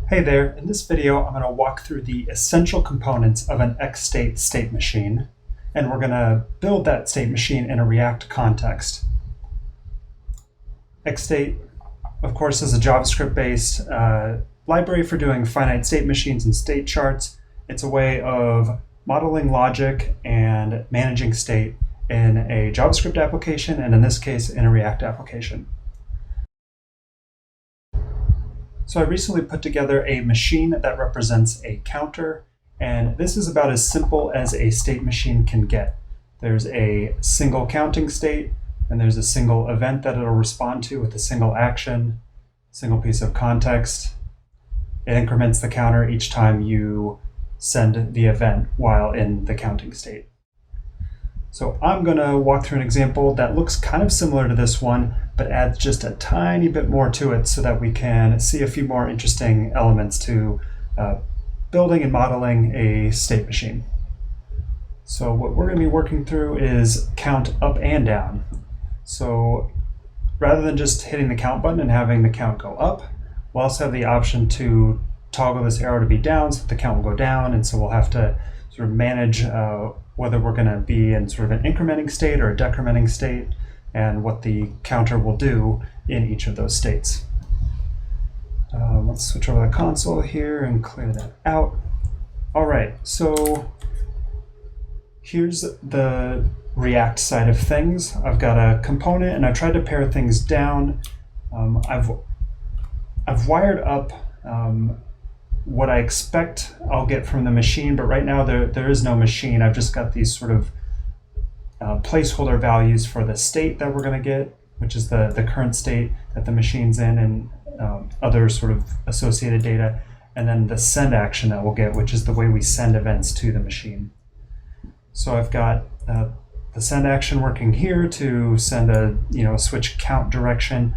Hey there, in this video I'm going to walk through the essential components of an XState state machine, and we're going to build that state machine in a React context. XState, of course, is a JavaScript-based library for doing finite state machines and state charts. It's a way of modeling logic and managing state in a JavaScript application, and in this case, in a React application. So I recently put together a machine that represents a counter, and this is about as simple as a state machine can get. There's a single counting state, and there's a single event that it'll respond to with a single action, single piece of context. It increments the counter each time you send the event while in the counting state. So I'm going to walk through an example that looks kind of similar to this one, but adds just a tiny bit more to it so that we can see a few more interesting elements to building and modeling a state machine. So what we're going to be working through is count up and down. So rather than just hitting the count button and having the count go up, we'll also have the option to toggle this arrow to be down so that the count will go down, and so we'll have to sort of manage whether we're going to be in sort of an incrementing state or a decrementing state, and what the counter will do in each of those states. Let's switch over to the console here and clear that out. All right, so here's the React side of things. I've got a component, and I've tried to pare things down. I've wired up what I expect I'll get from the machine, but right now there is no machine. I've just got these sort of placeholder values for the state that we're going to get, which is the current state that the machine's in, and other sort of associated data, and then the send action that we'll get, which is the way we send events to the machine. So I've got the send action working here to send a switch count direction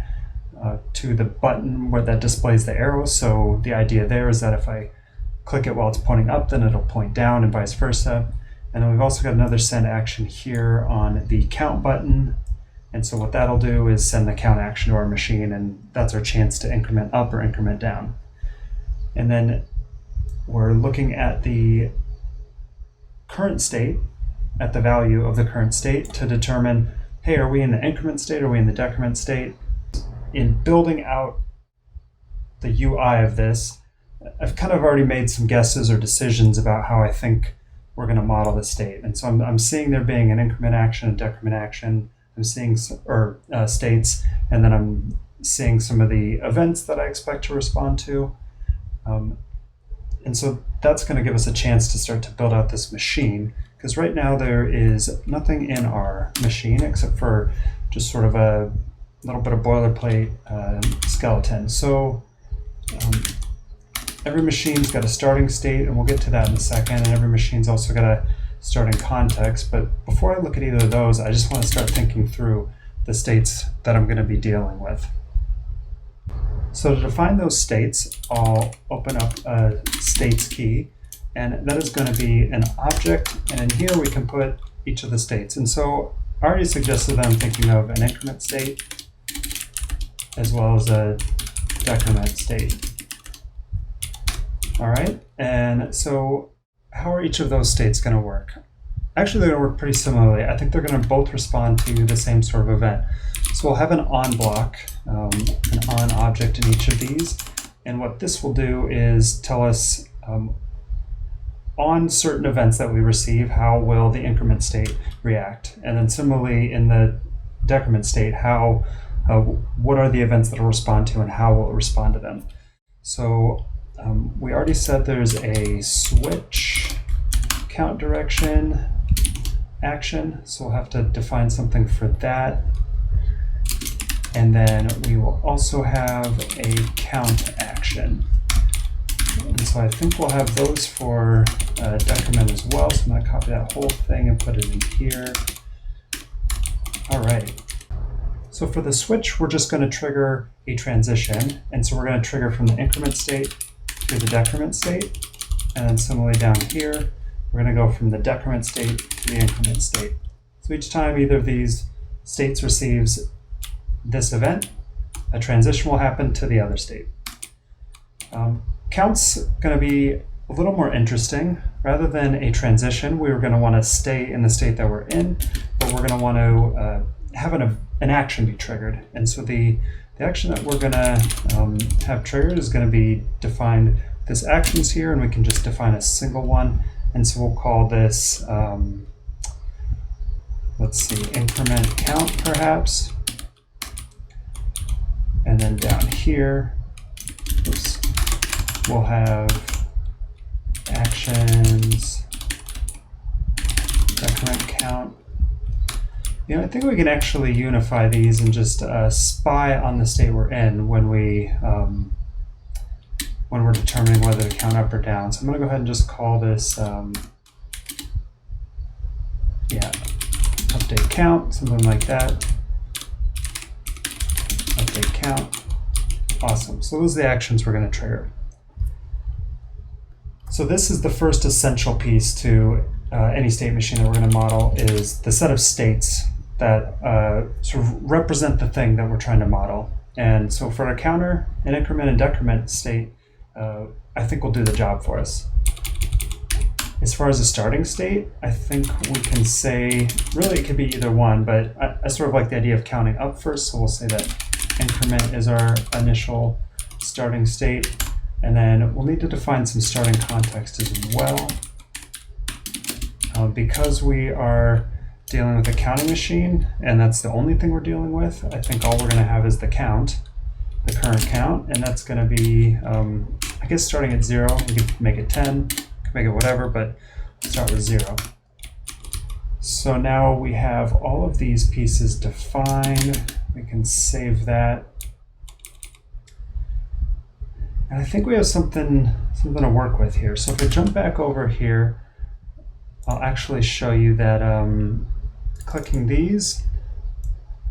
to the button where that displays the arrow. So the idea there is that if I click it while it's pointing up, then it'll point down, and vice versa. And then we've also got another send action here on the count button. And so what that'll do is send the count action to our machine, and that's our chance to increment up or increment down. And then we're looking at the current state, at the value of the current state, to determine, hey, are we in the increment state, or are we in the decrement state? In building out the UI of this, I've kind of already made some guesses or decisions about how I think we're going to model the state. And so I'm seeing there being an increment action, a decrement action. I'm seeing states, and then I'm seeing some of the events that I expect to respond to. And so that's going to give us a chance to start to build out this machine, because right now there is nothing in our machine except for just sort of a little bit of boilerplate skeleton. So every machine's got a starting state, and we'll get to that in a second, and every machine's also got a starting context. But before I look at either of those, I just want to start thinking through the states that I'm going to be dealing with. So to define those states, I'll open up a states key, and that is going to be an object, and in here we can put each of the states. And so I already suggested that I'm thinking of an increment state as well as a decrement state. All right, and so how are each of those states going to work? Actually, they're going to work pretty similarly. I think they're going to both respond to the same sort of event. So we'll have an on block, an on object in each of these, and what this will do is tell us on certain events that we receive, how will the increment state react? And then similarly in the decrement state, what are the events that it'll respond to, and how will it respond to them? So we already said there's a switch count direction action, so we'll have to define something for that. And then we will also have a count action. And so I think we'll have those for decrement as well. So I'm going to copy that whole thing and put it in here. All right. So for the switch, we're just going to trigger a transition. And so we're going to trigger from the increment state to the decrement state. And then similarly down here, we're going to go from the decrement state to the increment state. So each time either of these states receives this event, a transition will happen to the other state. count's going to be a little more interesting. Rather than a transition, we were going to want to stay in the state that we're in, but we're going to want to have an action be triggered. And so the action that we're going to have triggered is going to be defined this actions here, and we can just define a single one. And so we'll call this, let's see, increment count perhaps. And then down here, oops, we'll have actions increment count. You know, I think we can actually unify these and just spy on the state we're in when we're determining whether to count up or down. So I'm going to go ahead and just call this, update count, something like that. Update count. Awesome. So those are the actions we're going to trigger. So this is the first essential piece to any state machine that we're going to model, is the set of states that sort of represent the thing that we're trying to model. And so for our counter, an increment and decrement state, I think will do the job for us. As far as a starting state, I think we can say, really it could be either one, but I sort of like the idea of counting up first, so we'll say that increment is our initial starting state, and then we'll need to define some starting context as well. Because we are dealing with a counting machine, and that's the only thing we're dealing with, I think all we're going to have is the count, the current count, and that's going to be, I guess, starting at 0. We could make it 10, could make it whatever, but start with 0. So now we have all of these pieces defined. We can save that. And I think we have something to work with here. So if we jump back over here, I'll actually show you that clicking these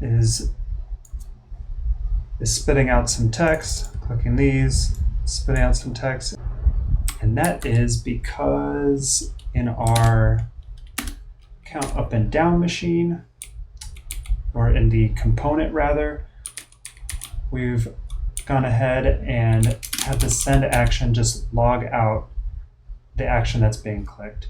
is spitting out some text. Clicking these, spitting out some text. And that is because in our count up and down machine, or in the component rather, we've gone ahead and had the send action just log out the action that's being clicked.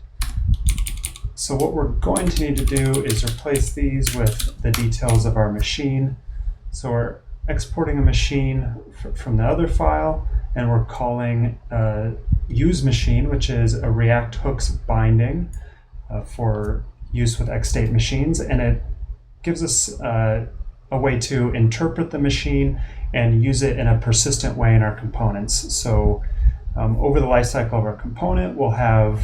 So what we're going to need to do is replace these with the details of our machine. So we're exporting a machine from the other file, and we're calling use machine, which is a React hooks binding for use with XState machines, and it gives us a way to interpret the machine and use it in a persistent way in our components. So over the lifecycle of our component, we'll have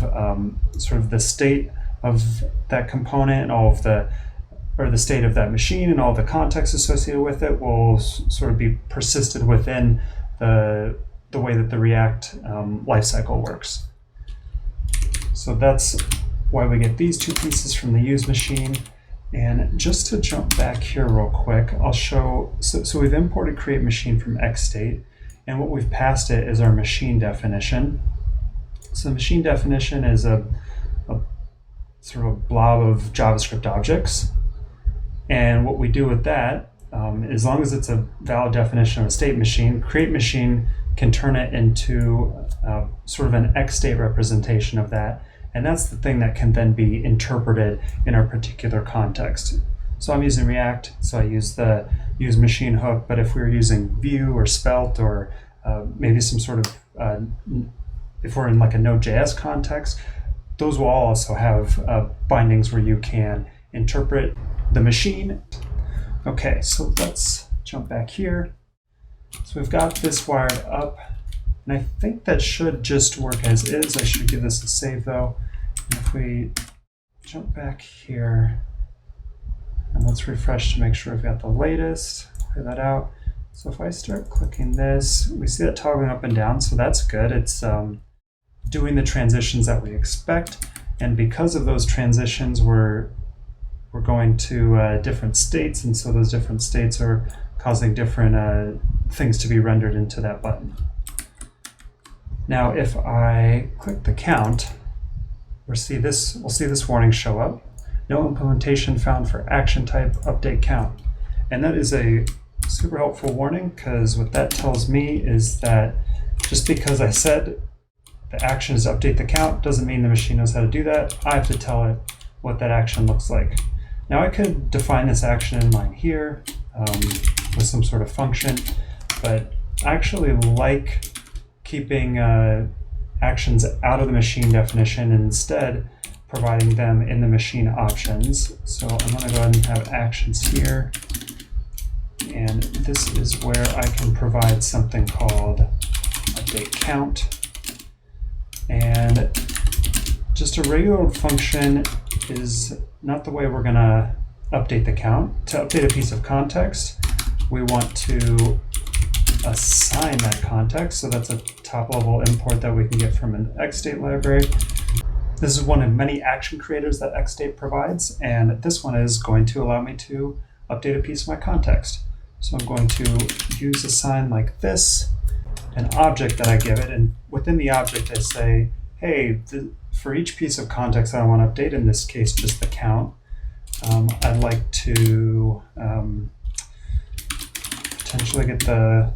sort of the state of that component and all of the state of that machine and all the context associated with it will sort of be persisted within the way that the React lifecycle works. So that's why we get these two pieces from the use machine. And just to jump back here real quick, I'll show, so we've imported create machine from XState, and what we've passed it is our machine definition. So the machine definition is a sort of a blob of JavaScript objects. And what we do with that, as long as it's a valid definition of a state machine, create machine can turn it into sort of an XState representation of that. And that's the thing that can then be interpreted in our particular context. So I'm using React, so I use the use machine hook, but if we were using Vue or Svelte or maybe some sort of, if we're in like a Node.js context, those will all also have bindings where you can interpret the machine. Okay, so let's jump back here. So we've got this wired up, and I think that should just work as is. I should give this a save though. And if we jump back here, and let's refresh to make sure we've got the latest, clear that out. So if I start clicking this, we see that toggling up and down, so that's good. It's doing the transitions that we expect, and because of those transitions, we're going to different states, and so those different states are causing different things to be rendered into that button. Now, if I click the count, we'll see this warning show up. No implementation found for action type update count. And that is a super helpful warning, because what that tells me is that just because I said the action is to update the count doesn't mean the machine knows how to do that. I have to tell it what that action looks like. Now I could define this action in line here with some sort of function, but I actually like keeping actions out of the machine definition and instead providing them in the machine options. So I'm going to go ahead and have actions here. And this is where I can provide something called update count. And just a regular old function is not the way we're going to update the count. To update a piece of context, we want to assign that context. So that's a top-level import that we can get from an XState library. This is one of many action creators that XState provides, and this one is going to allow me to update a piece of my context. So I'm going to use assign like this, an object that I give it, and within the object I say, hey, for each piece of context that I want to update, in this case just the count, I'd like to potentially get the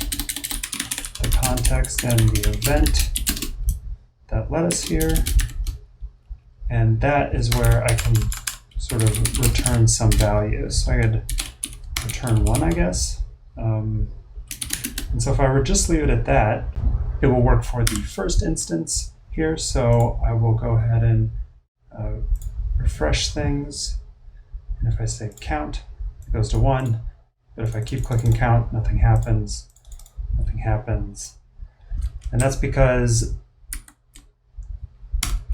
context and the event that led us here, and that is where I can sort of return some values. So I could return 1, I guess. And so if I were just leave it at that, it will work for the first instance here. So I will go ahead and refresh things. And if I say count, it goes to 1. But if I keep clicking count, nothing happens. Nothing happens. And that's because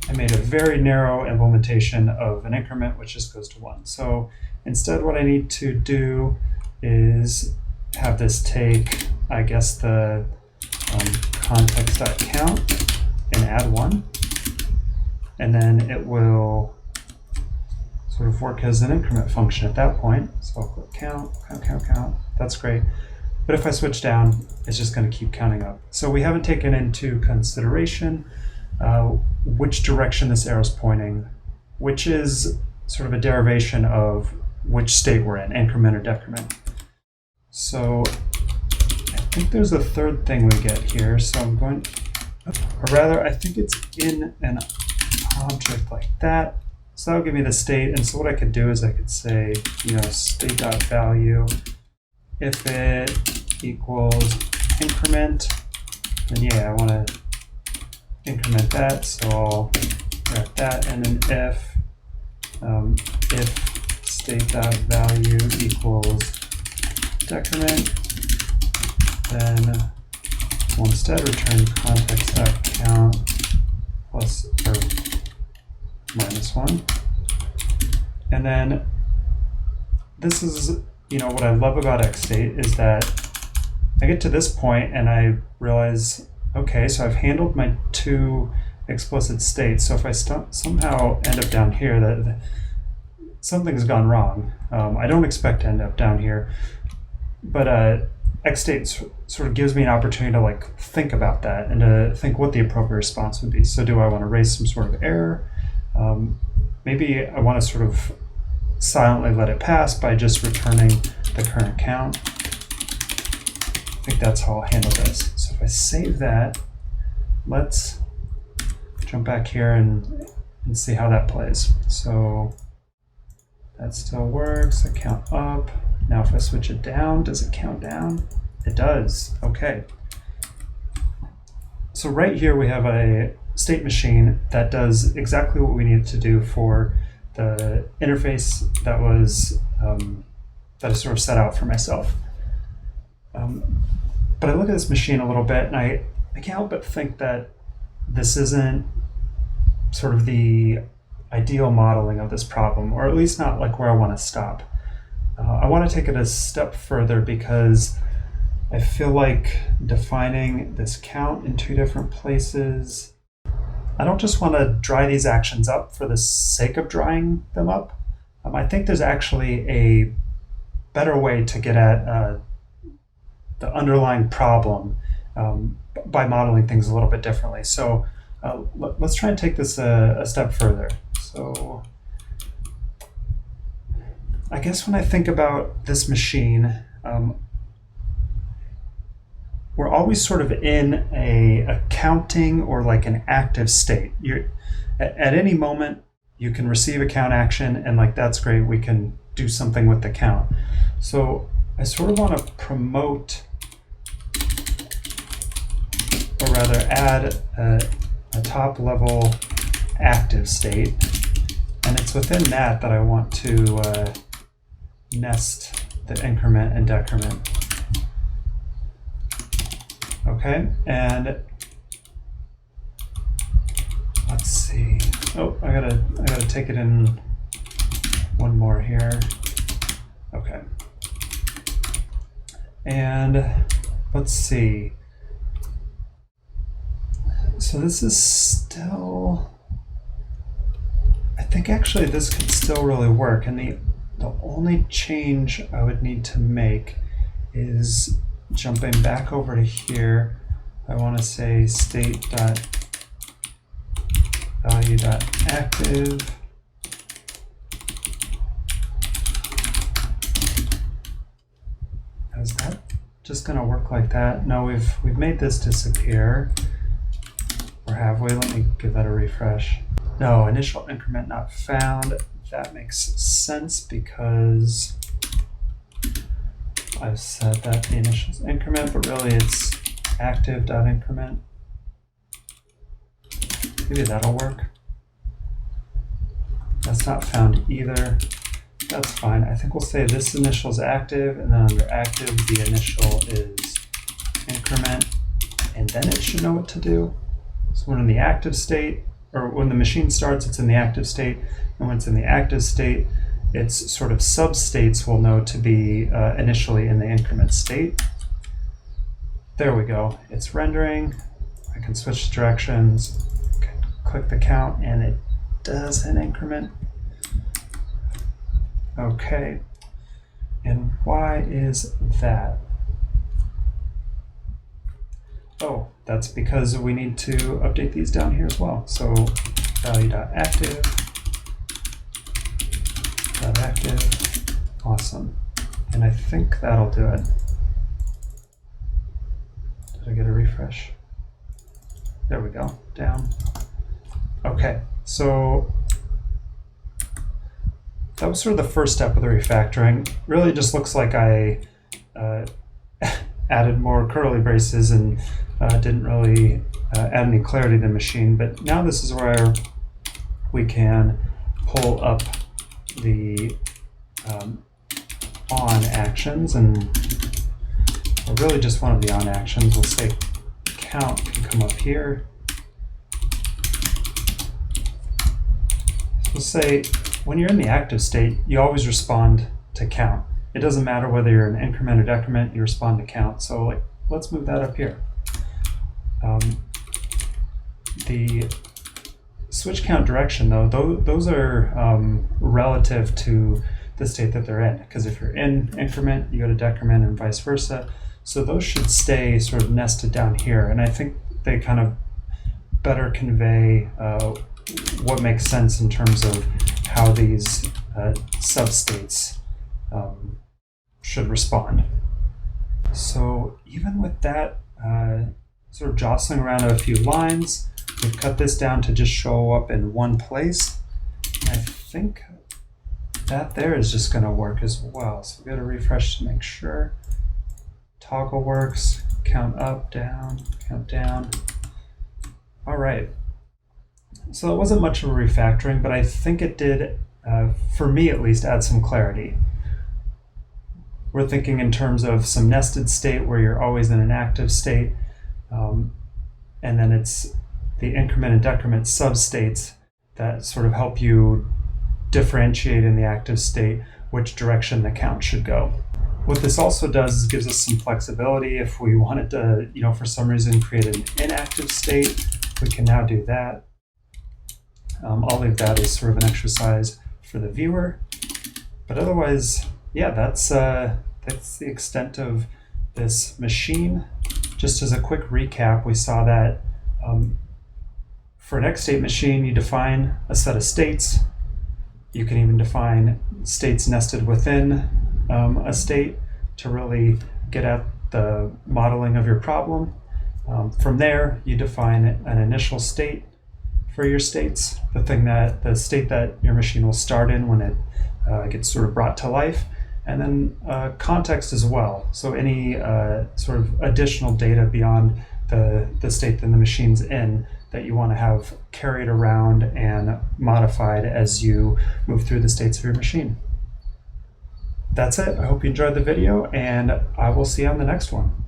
I made a very narrow implementation of an increment, which just goes to 1. So instead, what I need to do is have this take, I guess, the context.count and add 1. And then it will sort of work as an increment function at that point. So I'll click count, count, count, count. That's great. But if I switch down, it's just going to keep counting up. So we haven't taken into consideration which direction this arrow is pointing, which is sort of a derivation of which state we're in, increment or decrement. So I think there's a third thing we get here. So I'm going, or rather, I think it's in an object like that. So that'll give me the state. And so what I could do is I could say, state.value, if it equals increment, then yeah, I want to increment that. So I'll wrap that, and then if state.value equals decrement, then we'll instead return context.count plus or -1. And then this is, what I love about XState is that I get to this point and I realize, okay, so I've handled my 2 explicit states. So if I somehow end up down here, that something's gone wrong. I don't expect to end up down here, but XState sort of gives me an opportunity to think about that and to think what the appropriate response would be. So do I want to raise some sort of error? Maybe I want to sort of silently let it pass by just returning the current count. I think that's how I'll handle this. So if I save that, let's jump back here and see how that plays. So that still works. I count up. Now if I switch it down, does it count down? It does. Okay. So right here we have a state machine that does exactly what we needed to do for the interface that was that I sort of set out for myself. But I look at this machine a little bit and I can't help but think that this isn't sort of the ideal modeling of this problem, or at least not where I want to stop. I want to take it a step further because I feel like defining this count in 2 different places, I don't just want to dry these actions up for the sake of drying them up. I think there's actually a better way to get at the underlying problem by modeling things a little bit differently. So let's try and take this a step further. So I guess when I think about this machine, we're always sort of in a counting or like an active state. You're at any moment you can receive a count action, and like that's great. We can do something with the count. So I sort of want to promote, or rather add a top level active state, and it's within that I want to nest the increment and decrement. Okay, and let's see. Oh, I gotta take it in one more here. Okay, and let's see. So this is still, I think actually this could still really work, and the only change I would need to make is jumping back over to here. I want to say state.value.active. Is that just going to work like that? No, we've made this disappear. Or have we? Let me give that a refresh. No, initial increment not found. That makes sense because I've said that the initial is increment, but really it's active.increment. Maybe that'll work. That's not found either. That's fine. I think we'll say this initial is active, and then under active, the initial is increment, and then it should know what to do. So when in the active state, or when the machine starts, it's in the active state, and when it's in the active state, its sort of substates will know to be initially in the increment state. There we go. It's rendering. I can switch directions, click the count, and it does an increment. Okay, and why is that? Oh, that's because we need to update these down here as well. So value.active, .active, awesome. And I think that'll do it. Did I get a refresh? There we go, down. Okay, so that was sort of the first step of the refactoring. Really just looks like I added more curly braces and didn't really add any clarity to the machine. But now this is where we can pull up the on actions, and or really just one of the on actions. We'll say count can come up here. So we'll say when you're in the active state, you always respond to count. It doesn't matter whether you're an increment or decrement, you respond to count. So like, let's move that up here. The switch count direction, though, those are relative to the state that they're in. Because if you're in increment, you go to decrement and vice versa. So those should stay sort of nested down here. And I think they kind of better convey what makes sense in terms of how these substates should respond. So even with that sort of jostling around a few lines, we've cut this down to just show up in one place. And I think that there is just going to work as well. So we got to refresh to make sure. Toggle works, count up, down, count down. All right. So it wasn't much of a refactoring, but I think it did, for me at least, add some clarity. We're thinking in terms of some nested state where you're always in an active state, and then it's the increment and decrement substates that sort of help you differentiate in the active state which direction the count should go. What this also does is gives us some flexibility. If we wanted to, for some reason create an inactive state, we can now do that. I'll leave that as sort of an exercise for the viewer. But otherwise, yeah, that's the extent of this machine. Just as a quick recap, we saw that for an XState machine, you define a set of states. You can even define states nested within a state to really get at the modeling of your problem. From there, you define an initial state for your states, the state that your machine will start in when it gets sort of brought to life, and then context as well. So any sort of additional data beyond the state that the machine's in that you want to have carried around and modified as you move through the states of your machine. That's it. I hope you enjoyed the video, and I will see you on the next one.